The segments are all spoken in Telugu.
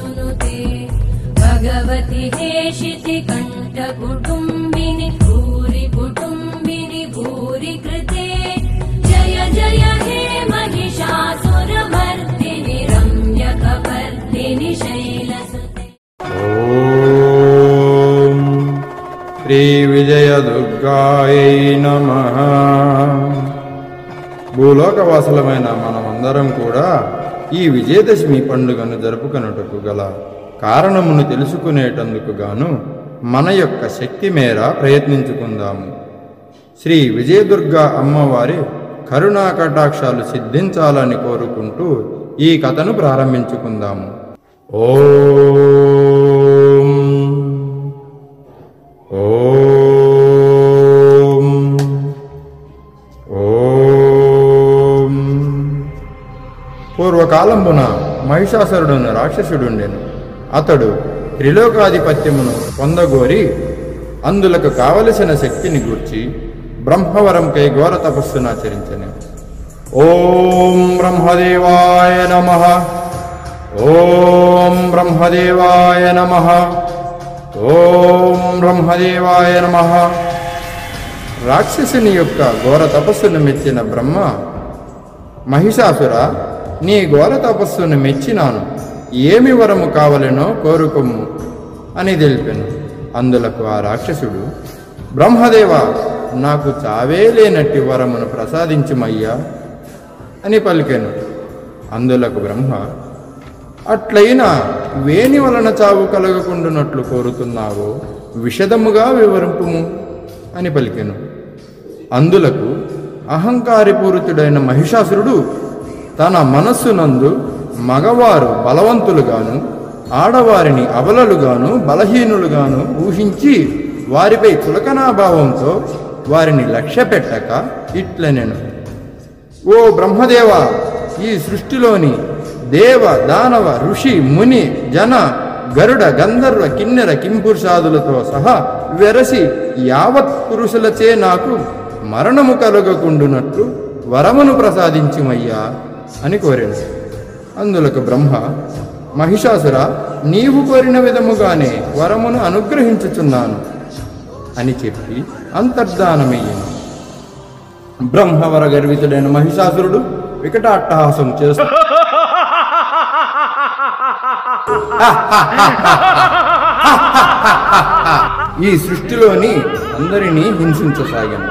सुनुते भगवति हेशिति कण्ठकुटुम्बिनि भूरि कुटुम्बिनि भूरि कृते जय जय हे महिषासुरमर्दिनि रम्यकपर्दिनि शैलसुते। ओम श्री विजय दुर्गायै नमः। భూలోకవాసులమైన మనమందరం కూడా ఈ విజయదశమి పండుగను జరుపుకొనుటకు గల కారణమును తెలుసుకునేటందుకు గాను మన యొక్క శక్తి మేర ప్రయత్నించుకుందాము. శ్రీ విజయదుర్గా అమ్మవారి కరుణా కటాక్షాలు సిద్ధించాలని కోరుకుంటూ ఈ కథను ప్రారంభించుకుందాము. ఓం ఓం ఓం. పూర్వకాలంబున మహిషాసురుడును రాక్షసుడుండెను. అతడు త్రిలోకాధిపత్యమును పొందగోరి అందులకు కావలసిన శక్తిని గూర్చి బ్రహ్మవరంకై ఘోర తపస్సునాచరించెను. ఓం బ్రహ్మదేవాయ నమః. ఓం బ్రహ్మదేవాయ నమః. ఓం బ్రహ్మదేవాయ నమః. రాక్షసుని యొక్క ఘోర తపస్సును మెచ్చిన బ్రహ్మ, మహిషాసుర, నీ ఘోర తపస్సును మెచ్చినాను, ఏమి వరము కావలెనో కోరుకొమ్ము అని తెలిపెను. అందులకు ఆ రాక్షసుడు, బ్రహ్మదేవ, నాకు చావే లేనట్టి వరమును ప్రసాదించుమయ్యా అని పలికెను. అందులకు బ్రహ్మ, అట్లయినా వేని వలన చావు కలగకుండునట్లు కోరుతున్నావో విశదముగా వివరింపుము అని పలికెను. అందులకు అహంకారపూరితుడైన మహిషాసురుడు తన మనస్సునందు మగవారు బలవంతులుగాను ఆడవారిని అబలలుగాను బలహీనులుగాను ఊహించి వారిపై చులకనాభావంతో వారిని లక్ష్య పెట్టక ఇట్లనెను, ఓ బ్రహ్మదేవ, ఈ సృష్టిలోని దేవ దానవ ఋషి ముని జన గరుడ గంధర్వ కిన్నెర కింపురుషాదులతో సహా వెరసి యావత్ పురుషులచే నాకు మరణము కలుగకుండునట్లు వరమును ప్రసాదించుమయ్యా అని కోరాను. అందులకు బ్రహ్మ, మహిషాసుర, నీవు కోరిన విధముగానే వరమును అనుగ్రహించుచున్నాను అని చెప్పి అంతర్ధానమయ్యాను. బ్రహ్మవర గర్వితుడైన మహిషాసురుడు వికటాట్టహాసం చేస్తూ ఈ సృష్టిలోని అందరినీ హింసించసాగాను.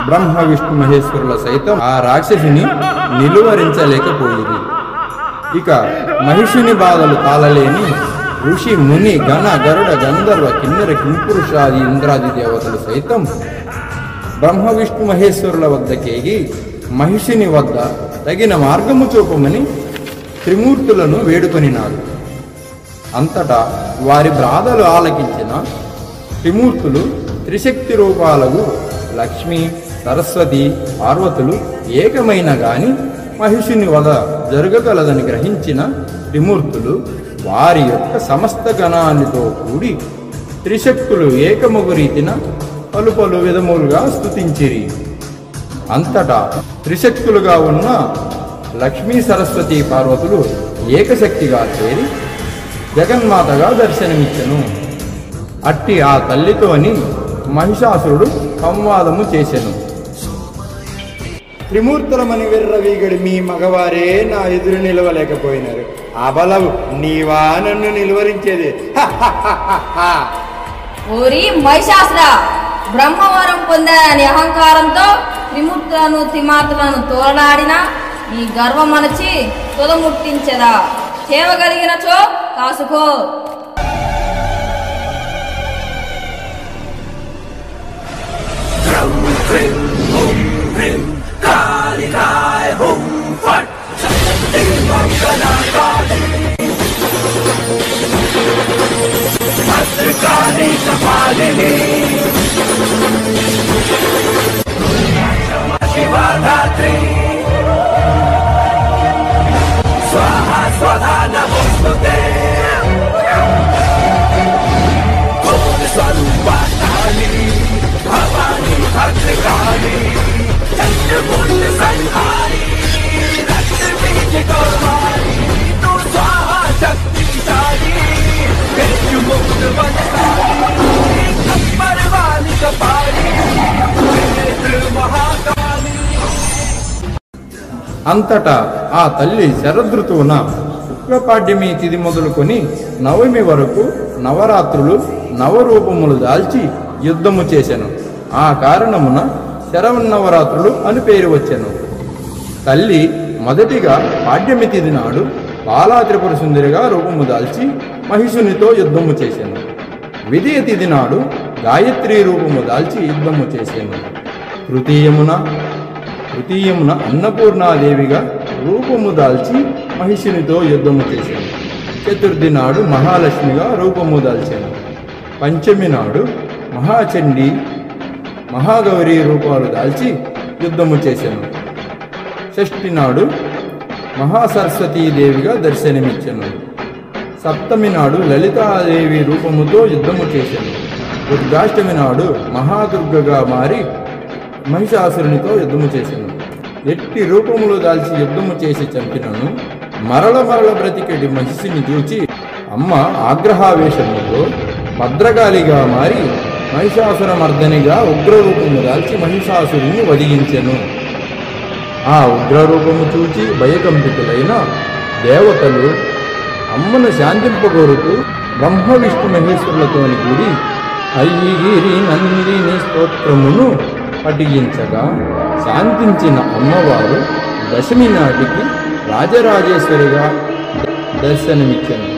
బ్రహ్మ విష్ణు మహేశ్వరుల సైతం ఆ రాక్షసిని నిలువరించలేకపోయింది. ఇక మహిషుని బాధలు తాళలేని ఋషి ముని గణ గరుడ గంధర్వ కిన్నెర కింపురుషాది ఇంద్రాది దేవతలు సైతం బ్రహ్మ విష్ణు మహేశ్వరుల వద్దకేగి మహిషుని వద్ద తగిన మార్గము చూపమని త్రిమూర్తులను వేడుకొనినారు. అంతటా వారి బాధలు ఆలకించిన త్రిమూర్తులు త్రిశక్తి రూపాలకు లక్ష్మి, సరస్వతి, పార్వతులు ఏకమైన గాని మహిషుని వద జరగగలదని గ్రహించిన త్రిమూర్తులు వారి యొక్క సమస్త గణానితో కూడి త్రిశక్తులు ఏకముగు రీతిన పలు పలు విధములుగా స్తుతించిరి. అంతటా త్రిశక్తులుగా ఉన్న లక్ష్మీ, సరస్వతి, పార్వతులు ఏకశక్తిగా చేరి జగన్మాతగా దర్శనమిచ్చెను. అట్టి ఆ తల్లితోని మహిషాసురుడు సంవాదము చేసెను. త్రిమూర్తులమని విర్రవీగడి మీ మగవారే నా ఎదురు నిలవలేకపోయినారు. అబలవు నీవా నన్ను నిలువరించేది ఓరి మహిషాసుర, బ్రహ్మవరం పొందాని అహంకారంతో త్రిమూర్తులను త్రిమాతలను తోలడాడిన నీ గర్వం మనచి తొలముట్టించదా. చేయగలిగినచో కాసుకో. स्वाहा स्वधा नमोस्तुते स्वरूपाणि भवानी भद्रकाली चंद्रमुंड संहारी रक्तबीज गौरवाणी तू स्वाहा शक्तिशाली मृत्युमुक्त वनकाली परवानी कपाली महाकाली. అంతటా ఆ తల్లి శరదృతువున శుక్లపాడ్యమి తిథి మొదలుకొని నవమి వరకు నవరాత్రులు నవరూపములు దాల్చి యుద్ధము చేసెను. ఆ కారణమున శరవన్నవరాత్రులు అని పేరు వచ్చెను. తల్లి మొదటిగా పాడ్యమి తిథి నాడు బాలా త్రిపుర సుందరిగా రూపము దాల్చి మహిషునితో యుద్ధము చేసెను. విజయ తిథి నాడు గాయత్రి రూపము దాల్చి యుద్ధము చేసెను. తృతీయమున అన్నపూర్ణాదేవిగా రూపము దాల్చి మహిషునితో యుద్ధము చేశాను. చతుర్థి నాడు మహాలక్ష్మిగా రూపము దాల్చాను. పంచమి నాడు మహాచండీ మహాగౌరీ రూపాలు దాల్చి యుద్ధము చేశాను. షష్ఠి నాడు మహాసరస్వతీదేవిగా దర్శనమిచ్చాను. సప్తమి నాడు లలితాదేవి రూపముతో యుద్ధము చేశాను. దుర్గాష్టమి నాడు మహాదుర్గగా మారి మహిషాసురునితో యుద్ధము చేశాను. ఎట్టి రూపములు దాల్చి యుద్ధము చేసి చంపినను మరల బ్రతికెడి మహిషిని చూచి అమ్మ ఆగ్రహావేశముతో భద్రకాళిగా మారి మహిషాసురమర్దనిగా ఉగ్రరూపము దాల్చి మహిషాసురుని వధించెను. ఆ ఉగ్రరూపము చూచి భయకంపితులైన దేవతలు అమ్మను శాంతింపగోరుతూ బ్రహ్మ విష్ణు మహేశ్వరులతోని కూడి ఐగిరి నందిని స్తోత్రమును పఠించగా శాంతించిన అమ్మవారు దశమి నాటికి రాజరాజేశ్వరిగా దర్శనమిచ్చాను.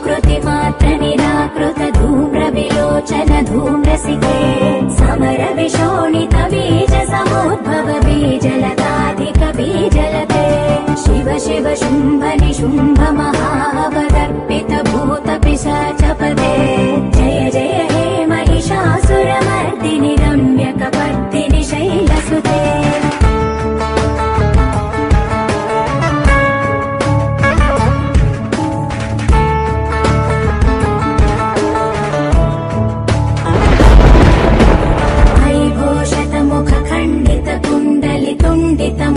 कृतिमात्र निराकृ शुम्भ निशुम्भ महावदर्पित भूत पिशाचपदे जय जय हे महिषासुरमर्दिनि रम्यकपर्दिनि शैलसुते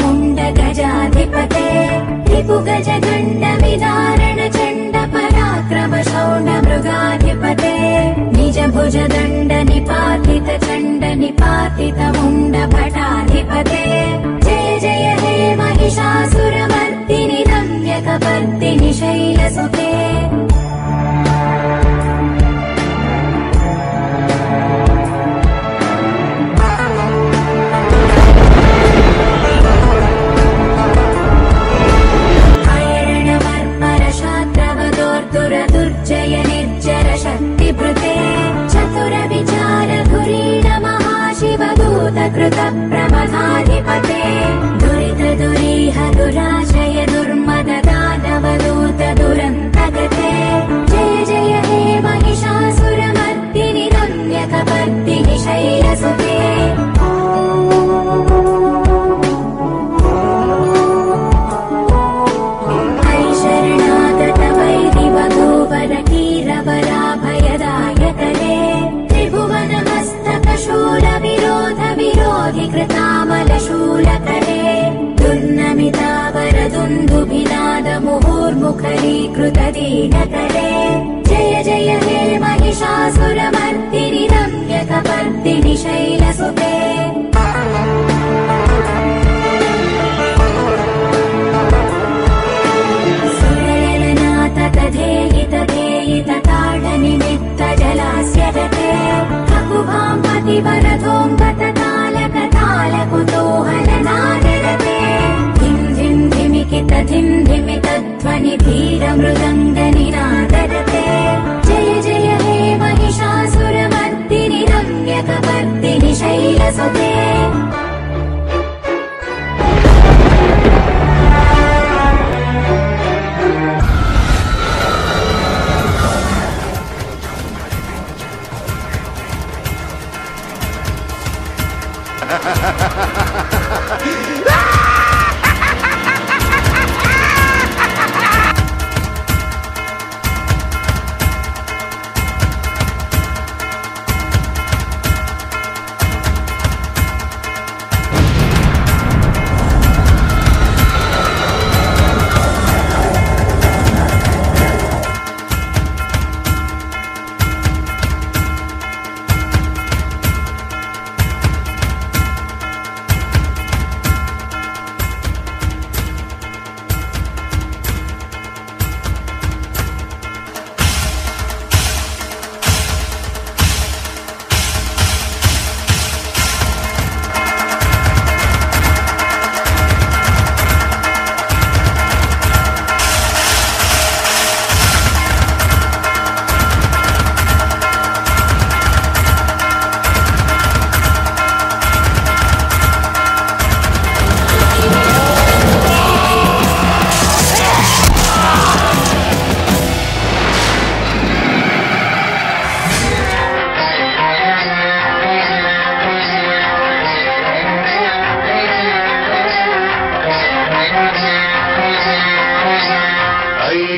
मुण्ड गजाधिपते रिपु गज गण्ड विदारण चण्ड पराक्रम शौण्ड मृगाधिपते निज भुज दण्ड निपातित चण्ड निपातित मुण्ड भटाधिपते जय जय हे महिषासुरमर्दिनि रम्यकपर्दिनि शैलसुते जय निर्जर शक्तिभृते चतुर विचार धुरीण महाशिवदूत कृत प्रमथाधिपते दुरित दुरीह दुराशय दुर्मद दानवदूत दुरन्तगते जय जय हे महिषासुरमर्दिनि रम्यकपर्दिनि शैलसुते शूलकरे दुर्नमितावर दुन्दुभिनाद मुहुर्मुखरीकृत दीनकरे जय जय हे महिषासुरमर्दिनि रम्यकपर्दिनि शैलसुते सुरलनाथ तथेहित धेहित ताडनिमित्त जलास्य गते ककुभां पतिवरथोऽङ्गत कुतूहलनादरते धिं धिं धिमिकित धिं धिमित ध्वनि धीर मृदङ्गनिनादरते जय जय हे महिषासुरमर्दिनि रम्यकपर्दिनि शैलसुते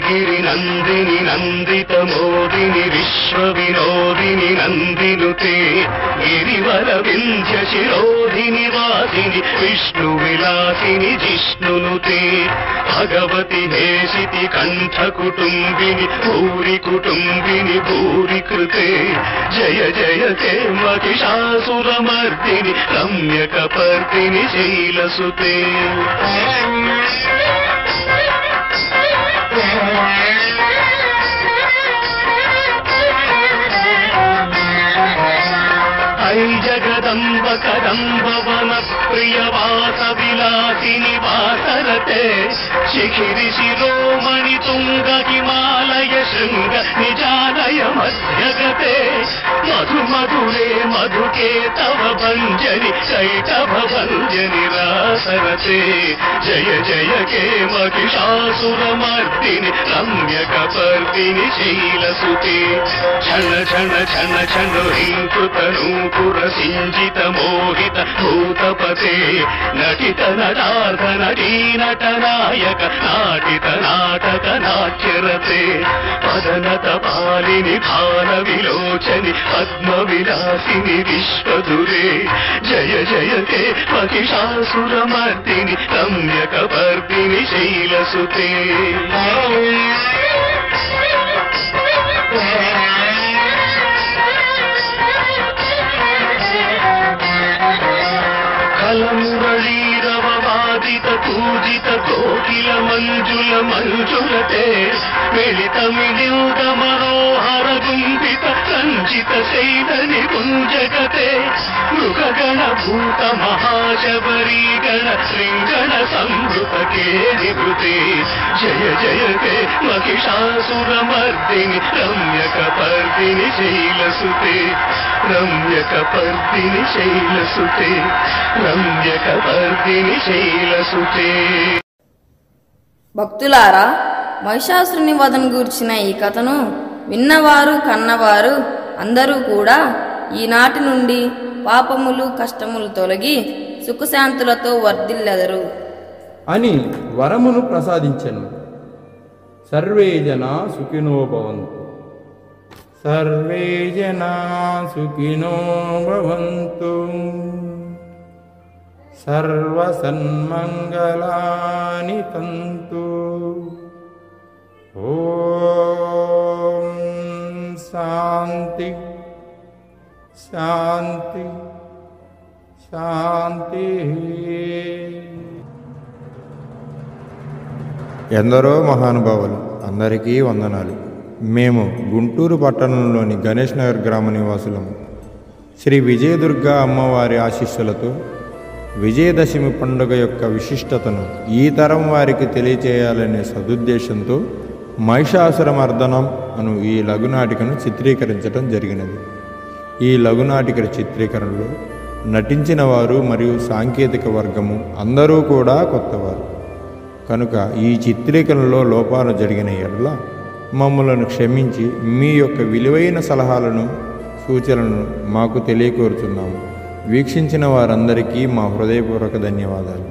गिरिनन्दिनि नन्दितमोदिनि विश्वविनोदिनि नन्दिनुते गिरिवरविन्ध्यशिरोधिनि वासिनि विष्णुविलासिनि जिष्णुनुते भगवति हेशिति कण्ठकुटुम्बिनि भूरि कुटुम्बिनि भूरि कृते जय जय ते महिषासुरमर्दिनि रम्यकपर्दिनि शैलसुते ऐ जगदम्ब कदम्ब वन प्रियवास विलासिनि वासरते शिखिरि शिरोमणि तुंग हिमालय शृंग निजालय मध्य जगते मधु मधुरे मधुके तव भञ्जनि कैटभ भञ्जनि रासरते जय जय के महिषासुरमर्दिनि रम्यकपर्दिनि शैलसुते क्षण क्षण क्षण क्षण हिंकृत नूपुर सिञ्जित मोहित भूतपते नटित नटार्थ नटी नटनायक नाटित नाटक नाट्यरते पदनत पालिनि भान विलोचनि पद्म विलासिनि विश्वधुरे जय जय ते महिषासुरमर्दिनि रम्यकपर्दिनि शैलसुते मुरलीरववादित पूजित कोकिल मंजुल मंजुलते मिलित मिलियुत मनोहर गुंफित संचित सैदनि कुंजगते मृगगण भूत महाशबरी गण श्रृंगण संभृत के निवृते जय जय ते महिषासुरमर्दिनि रम्यकपर्दिनि शैलसुते रम्यकपर्दिनि शैलसुते रम्यकपर्दिनि शैलसुते। భక్తులారా, మహిషాసురుని వధన గూర్చిన ఈ కథను విన్నవారు కన్నవారు అందరూ కూడా ఈనాటి నుండి పాపములు కష్టములు తొలగి సుఖశాంతులతో వర్ధిల్లెదరు అని వరమును ప్రసాదించెను. సర్వే జనా సుఖినో భవంతు. సర్వే జనా సుఖినో భవంతు. సర్వసన్మంగళాని తంతు. ఓం శాంతి శాంతి శాంతి. ఎందరో మహానుభావులు అందరికీ వందనాలు. మేము గుంటూరు పట్టణంలోని గణేష్ నగర్ గ్రామ నివాసులము. శ్రీ విజయదుర్గా అమ్మవారి ఆశీస్సులతో విజయదశమి పండుగ యొక్క విశిష్టతను ఈ తరం వారికి తెలియచేయాలనే సదుద్దేశంతో మహిషాసురమర్దనం అను ఈ లఘునాటికను చిత్రీకరించడం జరిగినది. ఈ లఘునాటిక చిత్రీకరణలో నటించిన వారు మరియు సాంకేతిక వర్గము అందరూ కూడా కొత్తవారు కనుక ఈ చిత్రీకరణలో లోపాలు జరిగిన ఎడల మమ్మలను క్షమించి మీ యొక్క విలువైన సలహాలను సూచనలను మాకు తెలియకోరుతున్నాము. వీక్షించిన వారందరికీ మా హృదయపూర్వక ధన్యవాదాలు.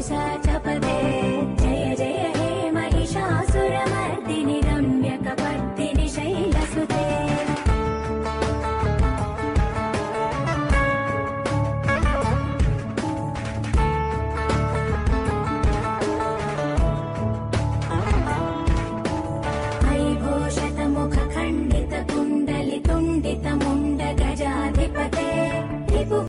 सा च